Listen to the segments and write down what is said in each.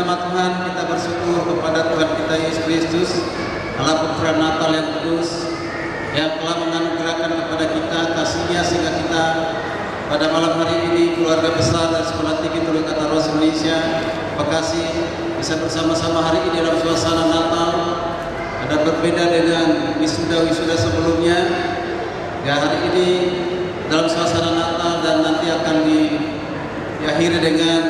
nama Tuhan kita bersyukur kepada Tuhan kita Yesus Kristus, Allah Putra Natal yang kudus, yang telah menganugerahkan kepada kita kasih-Nya sehingga kita pada malam hari ini keluarga besar dan Sekolah Tinggi Turu Kata Rasul Indonesia Bekasi bisa bersama-sama hari ini dalam suasana Natal. Ada berbeda dengan wisuda-wisuda sebelumnya. Ya, hari ini dalam suasana Natal dan nanti akan diakhiri dengan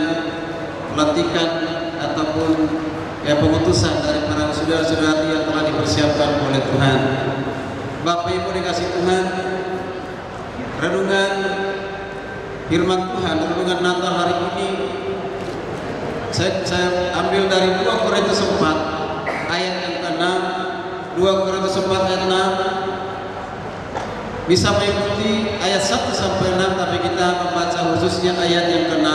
pelantikan ataupun pengutusan dari para saudara-saudari yang telah dipersiapkan oleh Tuhan. Bapak Ibu dikasih Tuhan, renungan firman Tuhan, renungan Natal hari ini saya ambil dari 2 Korintus 4 ayat yang ke-6. 2 Korintus 4 ayat 6. Bisa mengikuti ayat 1 sampai 6, tapi kita membaca khususnya ayat yang ke-6.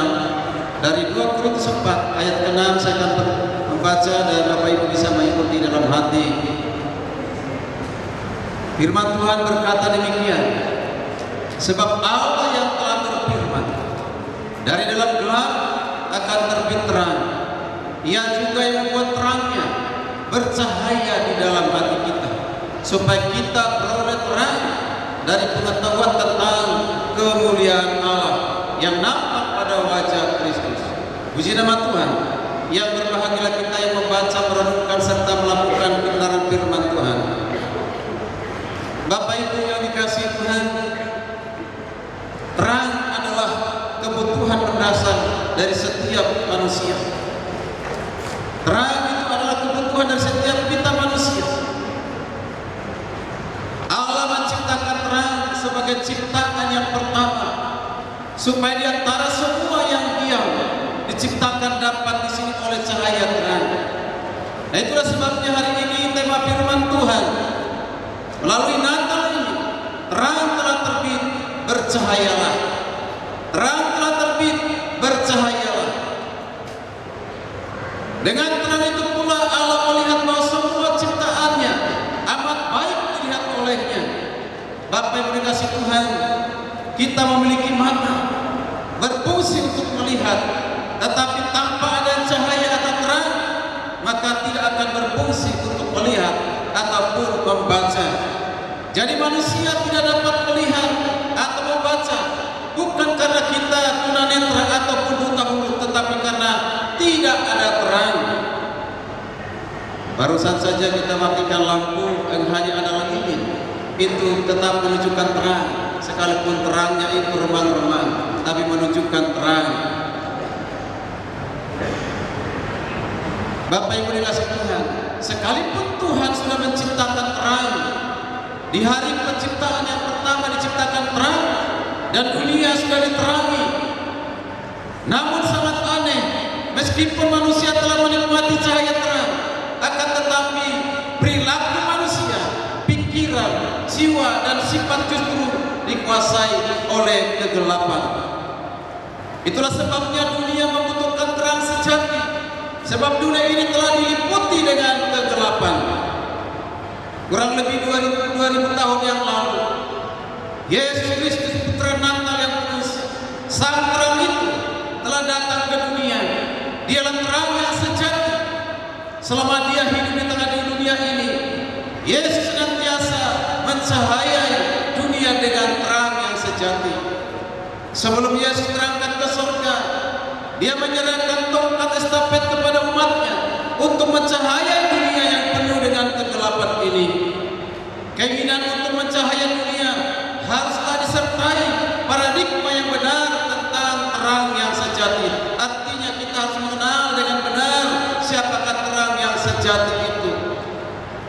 Dari 2 Korintus 4 ayat ke-6 saya akan membaca dan Bapak Ibu bisa mengikuti dalam hati. Firman Tuhan berkata demikian, sebab Allah yang telah berfirman, dari dalam gelap akan terbit terang. Ia juga yang membuat terangnya bercahaya di dalam hati kita, supaya kita beroleh terang dari pengetahuan tentang kemuliaan Allah yang nampak pada wajah Kristus. Puji nama Tuhan. Yang berbahagialah kita yang membaca, merenungkan serta melakukan kebenaran firman Tuhan. Bapak Ibu yang dikasihi Tuhan, terang adalah kebutuhan mendasar dari setiap manusia. Terang itu adalah kebutuhan dari setiap kita manusia. Allah menciptakan terang sebagai ciptaan yang pertama, supaya di antara semua yang diam diciptakan dapat di sini oleh cahaya terang. Nah, itulah sebabnya hari ini tema firman Tuhan melalui Natal ini, terang telah terbit, bercahayalah. Terang telah terbit, bercahayalah. Dengan terang itu pula Allah melihat bahwa semua ciptaannya amat baik dilihat olehnya. Bapak yang dikasihi Tuhan, kita memiliki mata berfungsi untuk melihat, tetapi tanpa ada cahaya atau terang maka tidak akan berfungsi untuk melihat ataupun membaca. Jadi manusia tidak dapat melihat atau membaca bukan karena kita tunanetra ataupun buta huruf, tetapi karena tidak ada terang. Barusan saja kita matikan lampu yang hanya ada lilin, itu tetap menunjukkan terang, sekalipun terangnya itu remang-remang, tapi menunjukkan terang. Bapak Ibu dikasihi Tuhan, sekalipun Tuhan sudah menciptakan terang, di hari penciptaan yang pertama diciptakan terang dan dunia sudah diterangi, namun sangat aneh, meskipun manusia telah menikmati cahaya terang, akan tetapi perilaku manusia, pikiran, jiwa dan sifat justru dikuasai oleh kegelapan. Itulah sebabnya dunia membutuhkan terang sejati, sebab dunia ini telah diliputi dengan kegelapan. Kurang lebih 2000 tahun yang lalu, Yesus Kristus Putra Natal yang kudus, sang terang itu telah datang ke dunia. Dialah terang yang sejati. Selama dia hidup di tengah dunia ini, Yesus senantiasa mencahayai dunia dengan terang yang sejati. Sebelum Yesus terangkat ke surga, dia menyerahkan tongkat estafet kepada umatnya untuk mencahayai dunia yang penuh dengan kegelapan ini. Keinginan untuk mencahayai dunia haruslah disertai paradigma yang benar tentang terang yang sejati. Artinya kita harus mengenal dengan benar siapakah terang yang sejati itu.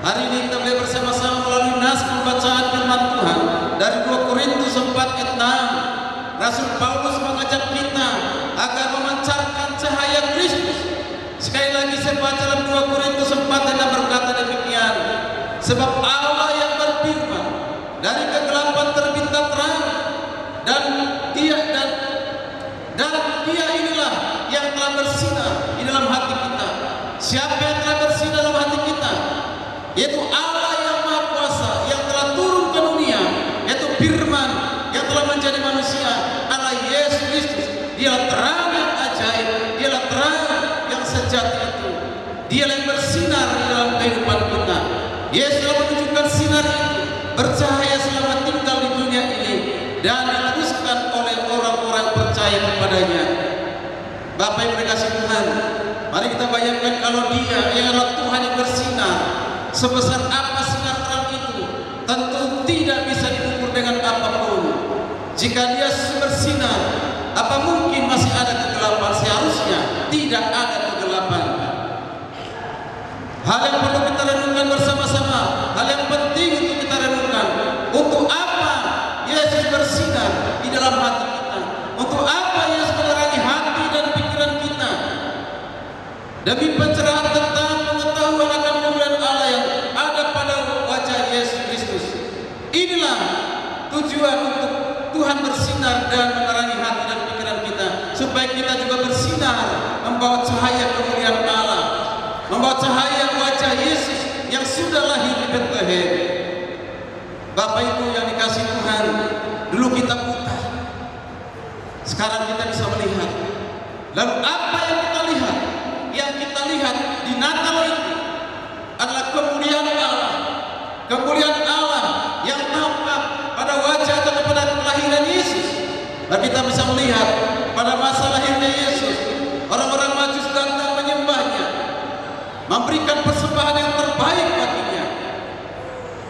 Hari ini kita boleh bersama-sama melalui nas pembacaan firman Tuhan dari 2 Korintus 4 ayat 6. Rasul Paulus mengajak kita agar memancarkan cahaya Kristus. Sekali lagi saya baca dalam 2 Korintus 4 ayat berkata demikian, sebab Allah yang berfirman, dari kegelapan terbitlah terang, dan dia inilah yang telah bersinar di dalam hati kita. Siapa yang telah bersinar dalam hati kita? Yaitu Allah yang Maha Kuasa yang telah turun ke dunia, yaitu firman yang telah menjadi manusia, Allah Yesus Kristus. Dialah terang yang ajaib, dialah terang yang sejati. Dia yang bersinar di dalam kehidupan kita. Yesus telah menunjukkan sinar itu bercahaya selama tinggal di dunia ini dan diteruskan oleh orang-orang percaya kepadanya. Bapak yang dikasihi Tuhan, mari kita bayangkan kalau Dia yang adalah Tuhan yang bersinar, sebesar apa sinar terang itu, tentu tidak bisa diukur dengan apapun. Jika Dia bersinar, apa mungkin masih ada kegelapan? Seharusnya tidak ada kegelapan. Hal yang perlu kita renungkan bersama-sama, hal yang penting untuk kita renungkan, untuk apa Yesus bersinar di dalam hati kita? Untuk apa Yesus menerangi hati dan pikiran kita? Demi pencerahan tentang pengetahuan akan kemuliaan Allah yang ada pada wajah Yesus Kristus. Inilah tujuan untuk Tuhan bersinar dan menerangi hati dan pikiran kita, supaya kita juga bersinar membawa cahaya kemuliaan Allah, membawa cahaya wajah Yesus yang sudah lahir di Bethlehem. Bapak Ibu yang dikasihi Tuhan, dulu kita buta, sekarang kita bisa melihat. Lalu apa yang kita lihat? Yang kita lihat di Natal itu adalah kemuliaan Allah, kemuliaan Allah yang tampak pada wajah atau pada kelahiran Yesus. Dan kita bisa melihat pada masa lahirnya Yesus, orang-orang Majus datang menyembahnya, memberikan persembahan yang terbaik baginya.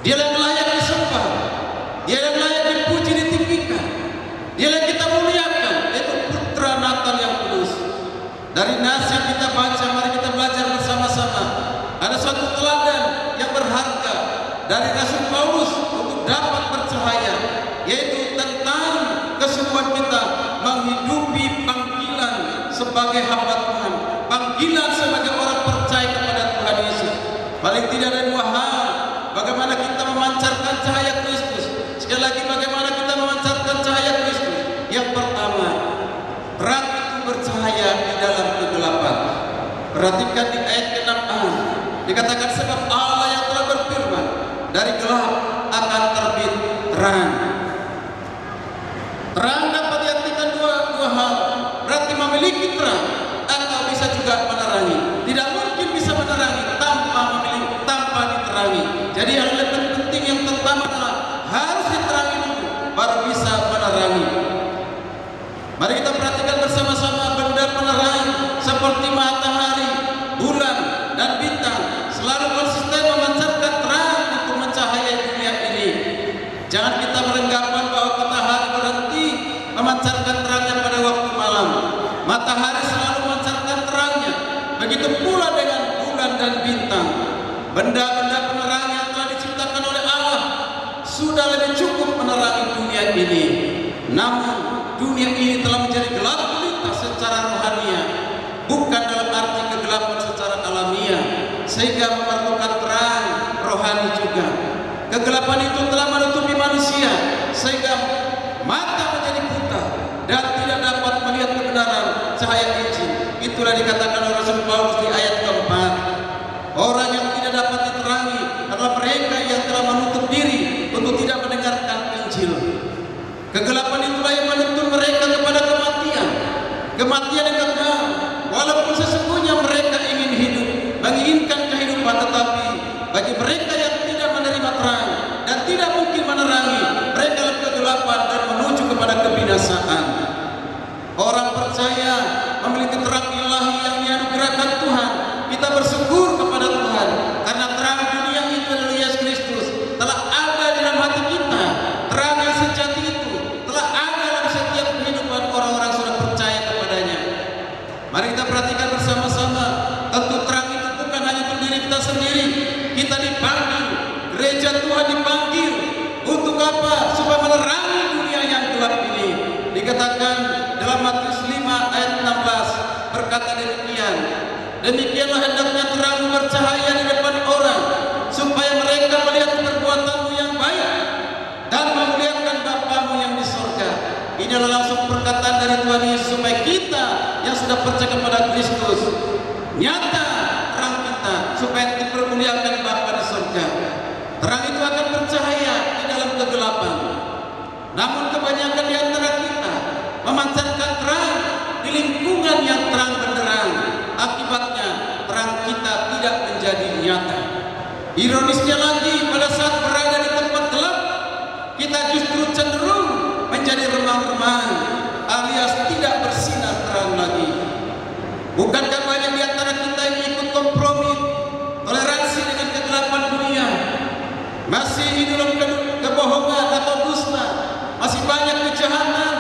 Dia yang layak disembah, Dia yang layak dipuji, ditinggikan, Dia yang kita muliakan, yaitu Putra Natal yang kudus. Dari nas yang kita baca, mari kita belajar bersama-sama. Ada suatu teladan yang berharga dari Rasul Paulus untuk dapat bercahaya, yaitu tentang kesungguhan kita menghidupi panggilan sebagai hamba Tuhan, panggilan sebagai orang percaya kepada Tuhan Yesus. Paling tidak ada dua hal: bagaimana kita memancarkan cahaya Kristus. Sekali lagi, bagaimana kita memancarkan cahaya Kristus. Yang pertama, terang itu bercahaya di dalam kegelapan. Perhatikan di ayat ke-6a, dikatakan sebab Allah yang telah berfirman, dari gelap akan terbit terang. Terang dapat diartikan dua hal, berarti memiliki terang atau bisa juga menerangi. Tidak mungkin bisa menerangi tanpa diterangi. Jadi yang lebih penting, yang pertama adalah harus diterangi dulu, baru bisa menerangi. Mari kita perhatikan bersama-sama benda penerang seperti matahari, bulan, dan bintang selalu konsisten memancarkan terang untuk mencahayai dunia ini. Jangan kita beranggapan bahwa matahari berhenti memancarkan terangnya pada waktu malam. Matahari selalu memancarkan terangnya. Begitu pula dengan bulan dan bintang. Benda-benda penerang yang telah diciptakan oleh Allah sudah lebih cukup menerangi dunia ini. Namun dunia ini telah menjadi gelap gulita secara rohania, bukan dalam arti kegelapan secara alamiah, sehingga memerlukan terang rohani juga. Kegelapan itu telah menutupi manusia sehingga mata menjadi buta dan tidak dapat melihat kebenaran cahaya Injil. Itulah dikatakan oleh Rasul Paulus di ayat keempat. Orang yang tidak dapat diterangi adalah mereka yang telah menutup diri untuk tidak mendengarkan Injil. Kegelapan itulah yang menuntun mereka kepada kematian, kematian yang kekal. Walaupun sesungguhnya mereka ingin hidup, menginginkan kehidupan, tetapi bagi mereka yang tidak menerima terang dan tidak mungkin menerangi, mereka dalam kegelapan dan menuju kepada kebinasaan. Orang percaya memiliki terang ilahi yang dianugerahkan Tuhan. Kita bersyukur kepada Tuhan karena terang dunia itu adalah Yesus Kristus telah ada di dalam hati kita. Terang yang sejati itu telah ada dalam setiap kehidupan orang-orang sudah percaya kepadanya. Mari kita perhatikan bersama-sama. Tentu terang itu bukan hanya untuk diri kita sendiri. Kita dipanggil, gereja Tuhan dipanggil untuk apa? Supaya menerangi dunia yang gelap ini. Dikatakan dalam Matius 5 ayat 16 berkata demikian. Demikianlah hendaknya terang bercahaya di depan orang, supaya mereka melihat perbuatanmu yang baik dan memuliakan Bapamu yang di surga. Ini adalah langsung perkataan dari Tuhan Yesus, supaya kita yang sudah percaya kepada Kristus nyata terang kita, supaya dipermuliakan Bapa di surga. Terang itu akan bercahaya di dalam kegelapan. Namun kebanyakan di antara kita memancarkan terang di lingkungan yang terang benderang. Akibatnya terang kita Bukankah banyak di antara kita yang ikut kompromi, toleransi dengan kegelapan dunia, masih hidup dalam kebohongan atau dusta, masih banyak kejahatan,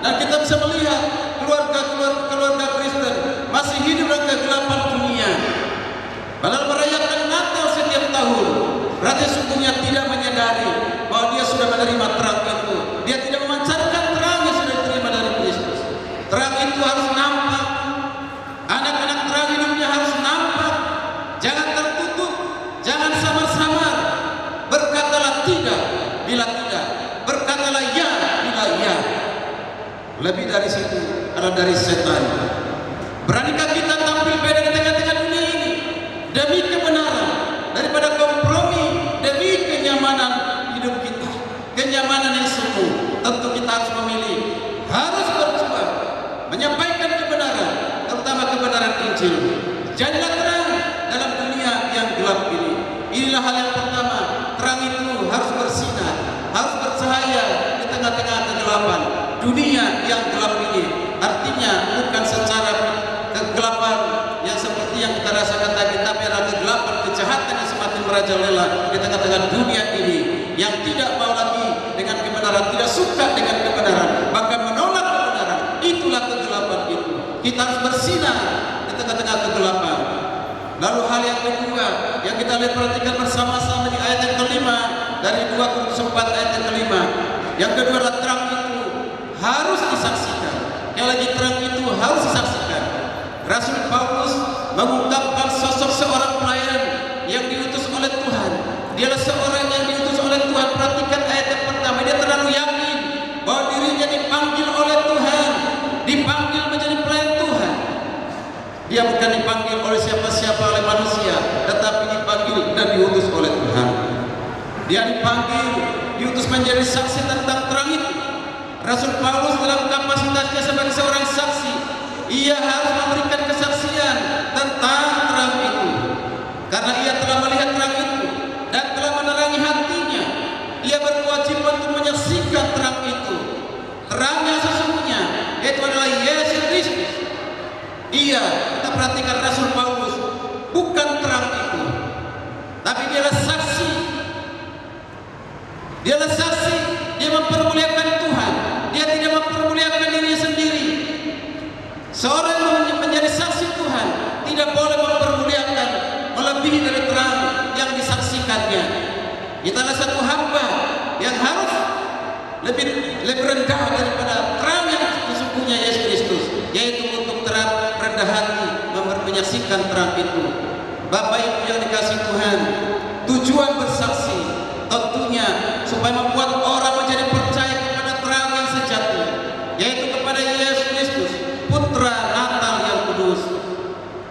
dan kita bisa melihat keluarga Kristen masih hidup dalam kegelapan dunia. Padahal merayakan Natal setiap tahun, berarti sungguhnya tidak menyadari bahwa dia sudah menerima terang itu. Dia tidak memancarkan terang yang sudah diterima dari Kristus. Terang itu harus nampak. Anak-anak terang hidupnya harus nampak. Jangan tertutup, jangan samar-samar. Berkatalah tidak bila tidak, berkatalah ya bila ya. Lebih dari situ adalah dari setan. Beranikah kita tampil beda di tengah-tengah dunia ini demi kebenaran daripada kompromi demi kenyamanan hidup kita, kenyamanan yang semu? Tentu kita harus memilih, harus berjuang menyampaikan kebenaran, terutama kebenaran Injil. Jadilah terang dalam dunia yang gelap ini. Inilah hal yang pertama. Terang itu harus bersinar, harus bercahaya di tengah-tengah kegelapan dunia yang gelap ini. Artinya bukan secara kegelapan yang seperti yang kita rasakan tadi, tapi adalah kegelapan kejahatan yang semakin merajalela di tengah-tengah dunia ini, yang tidak mau lagi dengan kebenaran, tidak suka dengan kebenaran, bahkan menolak kebenaran. Itulah kegelapan itu. Kita harus bersinar di tengah-tengah kegelapan. Lalu hal yang kedua yang kita lihat, perhatikan bersama-sama di ayat yang kelima dari 2 Korintus 4 ayat yang kelima. Yang kedua adalah terang itu harus disaksikan. Yang lagi terang itu harus disaksikan. Rasul Paulus mengungkapkan sosok seorang pelayan yang diutus oleh Tuhan. Dialah seorang yang diutus oleh Tuhan. Perhatikan ayat yang pertama. Dia terlalu yakin bahwa dirinya dipanggil oleh Tuhan, dipanggil menjadi pelayan Tuhan. Dia bukan dipanggil oleh siapa-siapa, oleh manusia, tetapi dipanggil dan diutus oleh Tuhan. Dia dipanggil, diutus menjadi saksi tentang terang itu. Rasul Paulus dalam kapasitasnya sebagai seorang saksi, ia harus memberikan kesaksian tentang terang itu. Karena ia telah melihat terang itu dan telah menerangi hatinya, ia berkewajiban untuk menyaksikan terang itu. Terang yang sesungguhnya, yaitu adalah Yesus Kristus. Dia, kita perhatikan Rasul Paulus, bukan terang itu, tapi dialah saksi. Dialah saksi. Dia mempermuliakan Tuhan. Dia tidak mempermuliakan dirinya sendiri. Seorang yang menjadi saksi Tuhan tidak boleh mempermuliakan melebihi dari terang yang disaksikannya. Itulah satu hamba yang harus lebih rendah daripada terang yang sesungguhnya Yesus Kristus, yaitu untuk terang rendah hati menyaksikan terang itu. Bapak Ibu yang dikasih Tuhan, tujuan bersaksi tentunya supaya membuat orang menjadi percaya kepada terang yang sejati, yaitu kepada Yesus Kristus, Putra Natal yang kudus.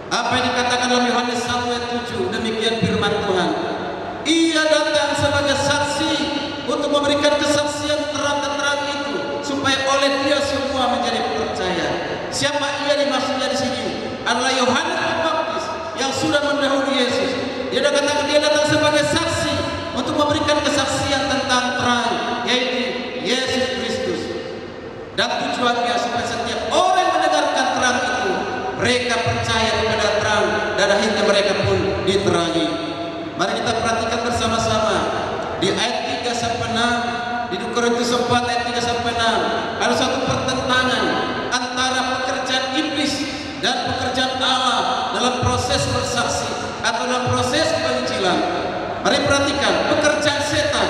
Apa yang dikatakan dalam Yohanes 1 ayat 7, demikian firman Tuhan. Ia datang sebagai saksi untuk memberikan kesaksian terang itu, supaya oleh dia semua menjadi percaya. Siapa ia dimaksudnya di sini? Adalah Yohanes Pembaptis yang sudah mendahului Yesus. Dia datang sebagai saksi untuk memberikan kesaksian tentang terang, yaitu Yesus Kristus. Dan tujuannya supaya setiap orang yang mendengarkan terang itu, mereka percaya kepada terang dan akhirnya mereka pun diterangi. Mari kita perhatikan bersama-sama di ayat 3 sampai 6 di 2 Korintus 4 ayat 3 sampai 6 ada satu pertentangan antara pekerjaan iblis dan pekerjaan Allah dalam proses bersaksi atau dalam proses penginjilan. Mari perhatikan pekerjaan setan,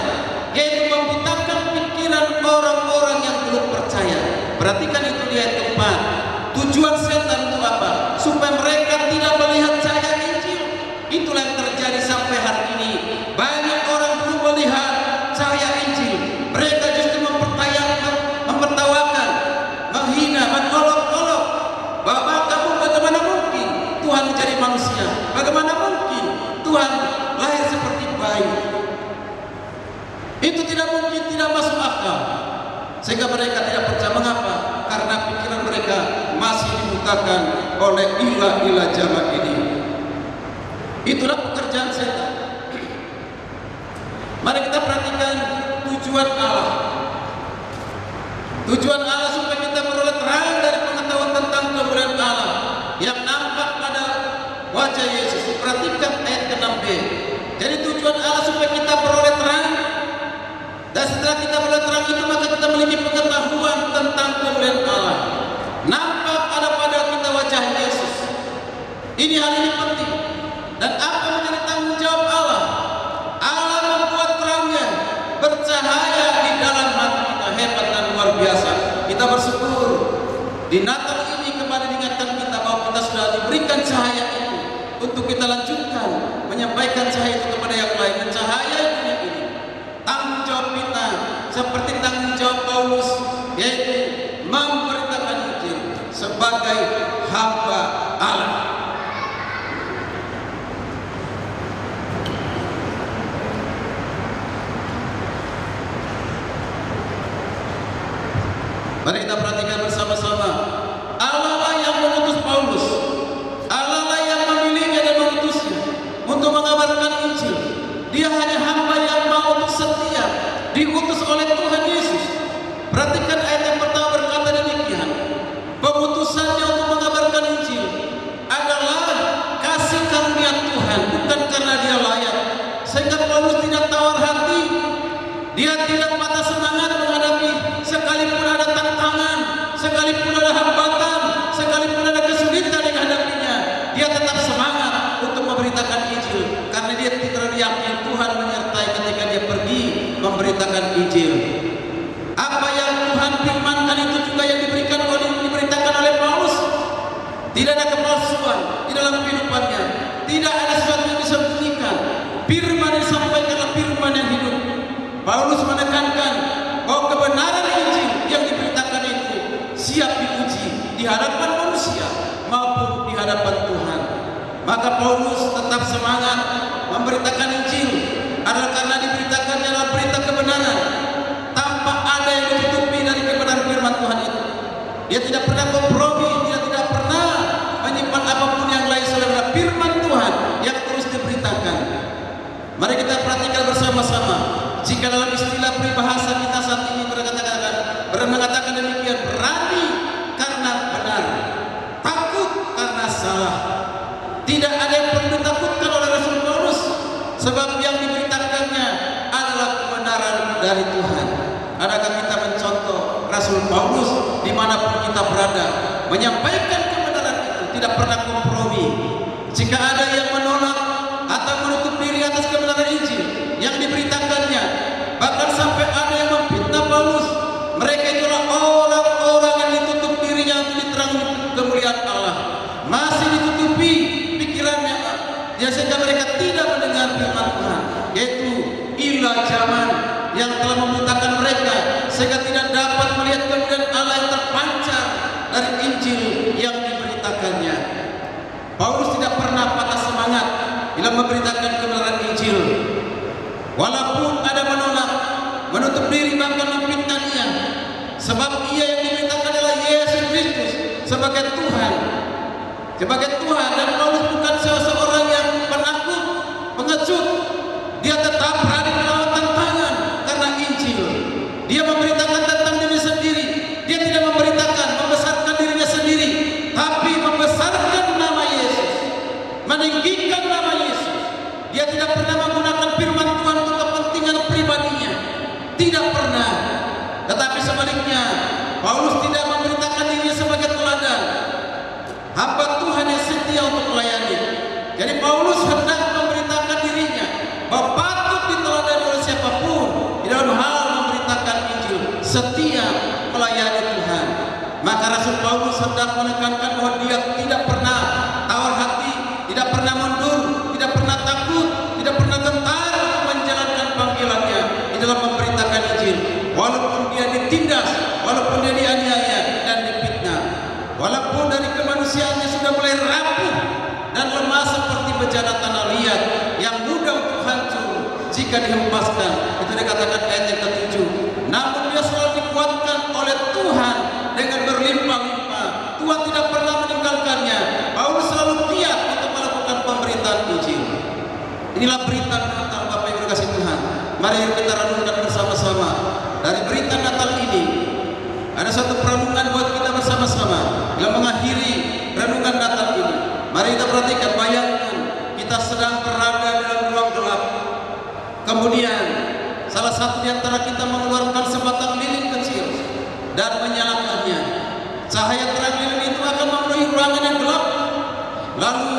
yaitu membutakan pikiran orang-orang yang belum percaya. Perhatikan itu di ayat keempat. Tujuan setan itu apa? Supaya mereka tidak melihat cahaya Injil. Itulah yang terjadi sampai hari ini. Banyak orang belum melihat cahaya Injil. Mereka justru mempertawakan, menghina, mengolok-olok. Bapak, kamu bagaimana mungkin Tuhan menjadi manusia? Bagaimana mungkin Tuhan lahir seperti bayi? Itu tidak mungkin, tidak masuk akal. Sehingga mereka tidak percaya. Mengapa? Karena pikiran mereka masih dibutakan oleh ilah-ilah zaman ini. Itulah pekerjaan setan. Mari kita perhatikan tujuan Allah. Tujuan Allah supaya kita beroleh terang dari pengetahuan tentang kemuliaan Allah, yang Yesus. Perhatikan ayat ke-6b. Jadi tujuan Allah supaya kita beroleh terang, dan setelah kita beroleh terang itu maka kita memiliki pengetahuan tentang kemuliaan Allah. Nampak ada pada kita wajah Yesus. Ini hal ini penting. Dan apa menjadi tanggung jawab Allah? Allah membuat terangnya bercahaya di dalam hati kita. Hebat dan luar biasa. Kita bersyukur di Natal ini kembali diingatkan kita bahwa kita sudah diberikan cahaya itu untuk kita lanjutkan menyampaikan cahaya itu kepada yang lain. Mencahayai dunia ini. Tanggung jawab kita seperti tanggung jawab Paulus, yaitu memberitakan Injil sebagai hamba Allah. Mari kita perhatikan bersama-sama. Allah lah yang mengutus Paulus. Allah lah yang memilihnya dan mengutusnya untuk mengabarkan Injil. Dia hanya hamba yang mau untuk setia, diutus oleh Tuhan Yesus. Perhatikan ayat yang pertama berkata demikian. Pengutusannya untuk mengabarkan Injil adalah kasih karunia Tuhan, bukan karena dia layak. Sehingga Paulus tidak tawar hati. Dia tidak patah semangat menghadapi sekalipun ada tantangan, sekalipun ada hambatan, sekalipun ada kesulitan yang hadapinya. Dia tetap semangat untuk memberitakan Injil karena dia tidak yakin Tuhan menyertai ketika dia pergi memberitakan Injil. Apa yang Tuhan firmankan itu juga yang diberitakan oleh Paulus. Tidak ada kepalsuan di dalam kehidupannya. Tidak ada sesuatu yang disembunyikan. Firman yang disampaikan adalah firman yang hidup. Paulus menekankan bahwa kebenaran Injil yang diberitakan itu siap diuji di hadapan manusia maupun di hadapan Tuhan. Maka Paulus tetap semangat memberitakan Injil adalah karena diberitakannya adalah berita kebenaran tanpa ada yang ditutupi dari kebenaran firman Tuhan itu. Dia tidak pernah kompromi, dia tidak pernah menyimpan apapun yang lain selain firman Tuhan yang terus diberitakan. Mari kita perhatikan bersama-sama. Jika dalam istilah peribahasa kita saat ini mengatakan demikian, berani karena benar, takut karena salah. Tidak ada yang perlu ditakutkan oleh Rasul Paulus, sebab yang diberitakannya adalah kebenaran dari Tuhan. Adakah kita mencontoh Rasul Paulus dimanapun kita berada, menyampaikan kebenaran itu, tidak pernah kompromi. Jika ada yang menolak atau menutup diri atas kebenaran Injil yang diberitakannya, bahkan sampai ada yang memfitnah Paulus, mereka itulah orang-orang yang ditutup dirinya untuk diterangi kemuliaan Allah, masih ditutupi pikirannya, sehingga mereka tidak mendengar firman Tuhan, yaitu ilah zaman yang telah membutakan mereka sehingga tidak dapat melihat kemuliaan Allah yang terpancar dari Injil yang diberitakannya. Paulus tidak pernah patah semangat dalam memberitakan kebenaran Injil. Walaupun ada menolak, menutup diri bahkan memfitnah dia, sebab ia yang diberitakan adalah Yesus Kristus sebagai Tuhan. Dan Paulus bukan seseorang yang penakut, pengecut. Dia tetap berani melawan tantangan karena Injil. Dia memberitakan tentang diri sendiri. Dia tidak memberitakan membesarkan dirinya sendiri, tapi membesarkan nama Yesus, meninggikan nama Yesus. Dia tidak pernah menggunakan firman Tuhan untuk kepentingan pribadinya, tidak pernah. Tetapi sebaliknya, Paulus tidak memberitakan dirinya sebagai teladan, hamba Tuhan yang setia untuk melayani. Jadi Paulus hendak memberitakan dirinya bahwa patut diteladani oleh siapapun di dalam hal memberitakan Injil, setia melayani Tuhan. Maka Rasul Paulus hendak menekankan bahwa dia tidak pernah tawar hati, tidak pernah mundur, tidak pernah takut, tidak pernah gentar untuk menjalankan panggilannya di dalam memberitakan Injil. Walaupun dia ditindas, walaupun dia dianiaya dan difitnah, walaupun dari kemanusiaannya sudah mulai rapuh dan lemah seperti bejana tanah liat yang mudah untuk hancur jika dihempaskan. Itu dikatakan ayat yang ke-7. Namun dia selalu dikuatkan oleh Tuhan dengan berlimpah-limpah. Tuhan tidak pernah meninggalkannya. Paulus selalu giat untuk melakukan pemberitaan Injil. Inilah berita Natal, Bapak Ibu kasih Tuhan. Mari kita renungkan bersama-sama. Dari berita Natal ini ada satu perenungan buat kita bersama-sama yang mengakhiri renungan Natal ini. Mari kita perhatikan, bayangkan di antara kita mengeluarkan sebatang lilin kecil dan menyalakannya, cahaya terang lilin itu akan memenuhi ruangan yang gelap. Lalu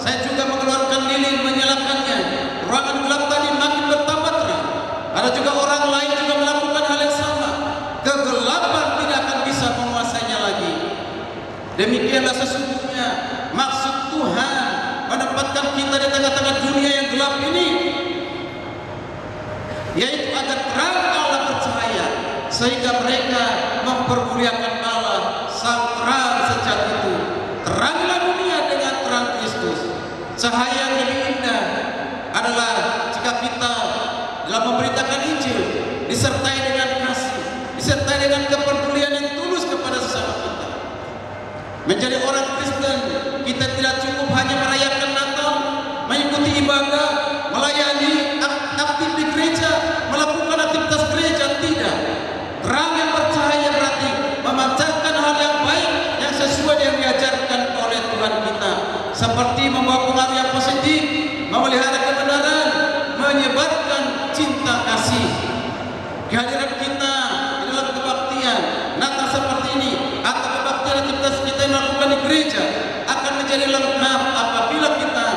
saya juga mengeluarkan lilin menyalakannya, ruangan gelap tadi makin bertambah terang. Ada juga orang lain juga melakukan hal yang sama. Kegelapan tidak akan bisa menguasainya lagi. Demikianlah sesungguhnya maksud Tuhan menempatkan kita di tengah-tengah dunia yang gelap ini, yaitu agar terang Allah bercahaya, sehingga mereka mempermuliakan Allah sang terang sejati itu. Teranglah dunia dengan terang Kristus. Cahaya yang lebih indah adalah jika kita dalam memberitakan Injil disertai dengan kasih, disertai dengan kepedulian yang tulus kepada sesama kita. Menjadi orang Kristen, kita tidak cukup hanya merayakan Natal, mengikuti ibadah, melayani, aktif di gereja, melakukan aktivitas gereja. Tidak. Terang yang bercahaya berarti memancarkan hal yang baik yang sesuai yang diajarkan oleh Tuhan kita, seperti membawa pengaruh yang positif, memelihara kebenaran, menyebarkan cinta kasih. Kehadiran kita di dalam kebaktian Natal seperti ini atau kebaktian aktivitas kita yang melakukan di gereja akan menjadi lengkap apabila kita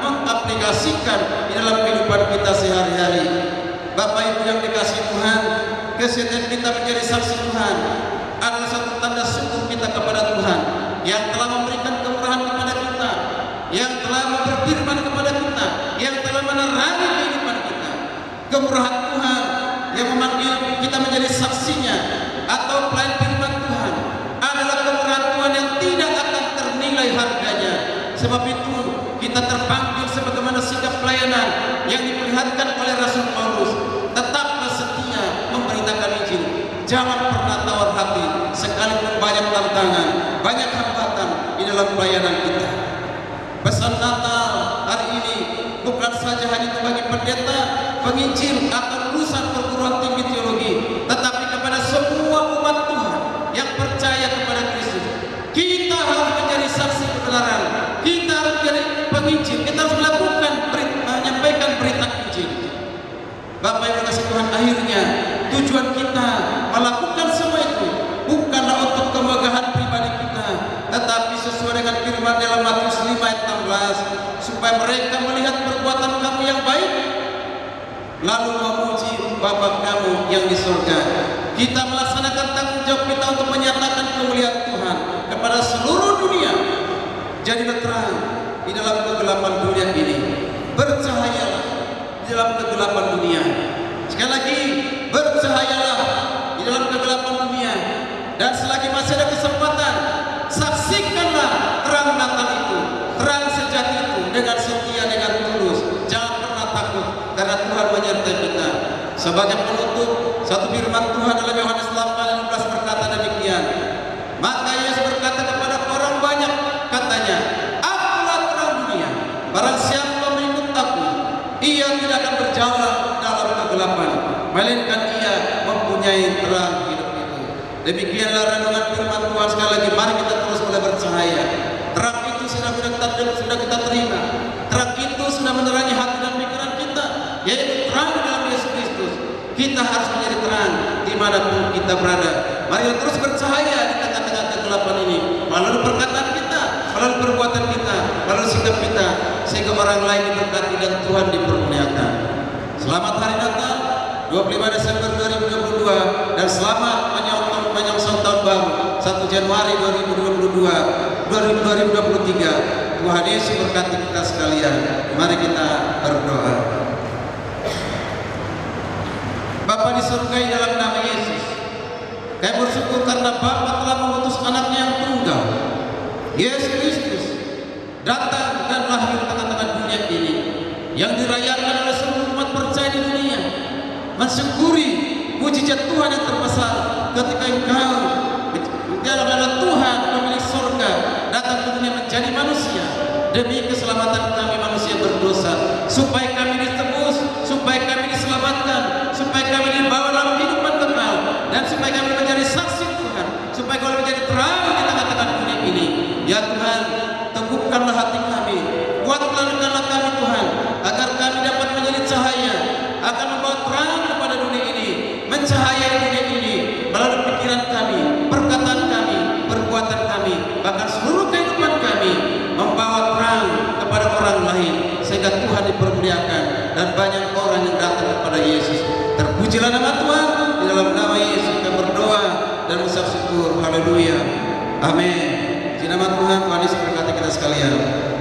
mengaplikasikan di dalam kehidupan kita sehari-hari. Bapak Ibu yang dikasihi Tuhan, kesetiaan kita menjadi saksi Tuhan adalah satu tanda syukur kita kepada Tuhan yang telah memberikan kemurahan kepada kita, yang telah berfirman kepada kita, yang telah menerangi kehidupan kita. Kemurahan Tuhan yang memanggil kita menjadi saksinya atau pelayan firman Tuhan adalah kemurahan Tuhan yang tidak akan ternilai harganya. Sebab itu kita terpanggil sebagaimana sikap pelayanan yang diperlihatkan oleh Rasul Paulus. Tetaplah setia memberitakan Injil, jangan pernah tawar hati sekalipun banyak tantangan, banyak hambatan di dalam pelayanan kita. Pesan Natal hari ini bukan saja hanya bagi pendeta, penginjil atau lulusan perguruan tinggi teologi, tetapi kepada semua umat Tuhan yang percaya kepada Kristus. Kita harus menjadi saksi kebenaran, kita harus menjadi penginjil, kita harus menyampaikan berita Injil. Bapak Ibu kasih Tuhan, akhirnya tujuan kita melakukan semua itu bukanlah untuk kemegahan pribadi kita, tetapi sesuai dengan firman dalam Matius 5 ayat 16, supaya mereka melihat perbuatan kamu yang baik lalu memuji Bapa kamu yang di surga. Kita melaksanakan tanggung jawab kita untuk menyatakan kemuliaan Tuhan kepada seluruh dunia. Jadilah terang di dalam kegelapan dunia ini, bercahayalah di dalam kegelapan dunia. Sekali lagi, bercahayalah di dalam kegelapan dunia. Dan selagi masih ada kesempatan, saksikanlah terang Natal itu, terang sejati itu dengan setia, dengan tulus. Jangan pernah takut, karena Tuhan menyertai kita. Sebagai penutup, satu firman Tuhan dalam Yohanes 8:16 berkata demikian. Maka Yesus berkata kepada orang banyak, katanya, akulah terang dunia. Barang siapa mengikut aku, ia tidak akan berjalan dalam kegelapan, melainkan ia mempunyai terang hidup itu. Demikianlah renungan firman Tuhan. Sekali lagi, mari kita terus mulai bercahaya. Terang itu sudah kita terima. Terang itu sudah menerangi hati dan pikiran kita, yaitu terang dalam Yesus Kristus. Kita harus menjadi terang dimanapun kita berada. Mari kita terus bercahaya di tengah-tengah kegelapan ini, melalui perkataan kita, melalui perbuatan kita, melalui sikap kita, sehingga orang lain diberkati dan Tuhan dipermuliakan. Selamat Hari Natal 25 Desember 2022 dan selamat menyongsong tahun baru 1 Januari 2023. Tuhan Yesus berkati kita sekalian. Mari kita berdoa. Bapa di surga, dalam nama Yesus, kami bersyukur karena Bapa telah mengutus anaknya yang tunggal, Yesus Kristus, datang dan lahir di tengah-tengah dunia ini, yang dirayakan oleh seluruh umat percaya di dunia, mensyukuri mujizat Tuhan yang terbesar ketika Engkau adalah Tuhan pemilik surga, datang ke dunia menjadi manusia demi keselamatan kami manusia berdosa, supaya kami ditebus, supaya kami diselamatkan, supaya kami dibawa dalam kehidupan kekal, dan supaya kami menjadi saksi Tuhan, supaya kami menjadi terang di tengah-tengah dunia ini. Ya Tuhan, teguhkanlah hati kami, kuatkanlah kami Tuhan, agar kami dapat menjadi cahaya, akan membawa terang kepada dunia ini, cahaya di dunia ini melalui pikiran kami, perkataan kami, perbuatan kami, bahkan seluruh kehidupan kami membawa terang kepada orang lain sehingga Tuhan dipermuliakan dan banyak orang yang datang kepada Yesus. Terpujilah nama Tuhan. Di dalam nama Yesus kita berdoa dan mengucap syukur. Haleluya. Amin. Di nama Tuhan, Yesus berkati kita sekalian.